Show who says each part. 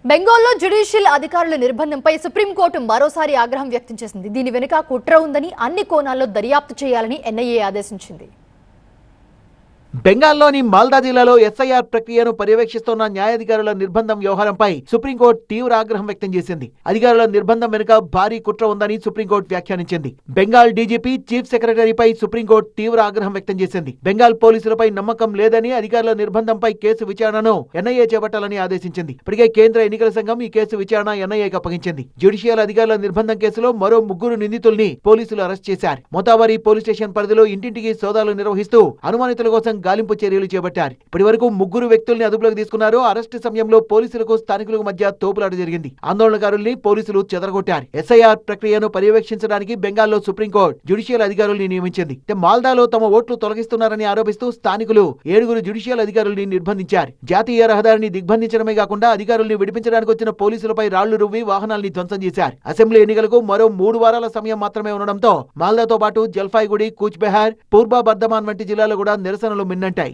Speaker 1: బెంగాల్లో జ్యుడిషియల్ అధికారుల నిర్బంధంపై సుప్రీంకోర్టు మరోసారి ఆగ్రహం వ్యక్తం చేసింది. దీని వెనుక కుట్ర ఉందని, అన్ని కోణాల్లో దర్యాప్తు చేయాలని ఎన్ఐఏ ఆదేశించింది.
Speaker 2: బెంగాల్లోని మాల్దా జిల్లాలో ఎస్ఐఆర్ ప్రక్రియను పర్యవేక్షిస్తున్న న్యాయాధికారుల నిర్బంధం వ్యవహారంపై సుప్రీంకోర్టు తీవ్ర ఆగ్రహం వ్యక్తం చేసింది. అధికారుల నిర్బంధం వెనుక భారీ కుట్ర ఉందని సుప్రీంకోర్టు వ్యాఖ్యానించింది. బెంగాల్ డీజీపీ, చీఫ్ సెక్రటరీపై సుప్రీంకోర్టు తీవ్ర ఆగ్రహం వ్యక్తం చేసింది. బెంగాల్ పోలీసులపై నమ్మకం లేదని, అధికారుల నిర్బంధంపై కేసు విచారణను ఎన్ఐఏ చేపట్టాలని ఆదేశించింది. ఇప్పటికే కేంద్ర ఎన్నికల సంఘం ఈ కేసు విచారణ ఎన్ఐఏకి అప్పగించింది. జ్యుడిషియల్ అధికారుల నిర్బంధం కేసులో మరో 3 నిందితుల్ని పోలీసులు అరెస్ట్ చేశారు. మోతావారి పోలీస్ స్టేషన్ పరిధిలో ఇంటింటికి సోదాలు నిర్వహిస్తూ అనుమానితుల కోసం గాలింపు చర్యలు చేపట్టారు. ఇప్పటి వరకు 3 వ్యక్తుల్ని అదుపులోకి తీసుకున్నారు. అరెస్టు సమయంలో పోలీసులకు, స్థానికులకు మధ్య తోపులాట జరిగింది. ఆందోళనకారుల్ని పోలీసులు చెదరగొట్టారు. ఎస్ఐఆర్ ప్రక్రియను పర్యవేక్షించడానికి బెంగాల్లో సుప్రీంకోర్టు జ్యుడిషియల్ అధికారుల్ని నియమించింది. మాల్దాలో తమ ఓట్లు తొలగిస్తున్నారని ఆరోపిస్తూ స్థానికులు 7 జ్యుడిషియల్ అధికారుల్ని నిర్బంధించారు. జాతీయ రహదారిని దిగ్బంధించడమే కాకుండా అధికారుల్ని విడిపించడానికి వచ్చిన పోలీసులపై రాళ్లు రువ్వి వాహనాల్ని ధ్వంసం చేశారు. అసెంబ్లీ ఎన్నికలకు మరో 3 వారాల సమయం మాత్రమే ఉండడంతో మాల్దాతో పాటు జల్పాయిగుడి, కూచ్ బెహార్, పూర్వ బర్ధమాన్ వంటి జిల్లాలో కూడా నిరసనలు మిన్నంటాయి.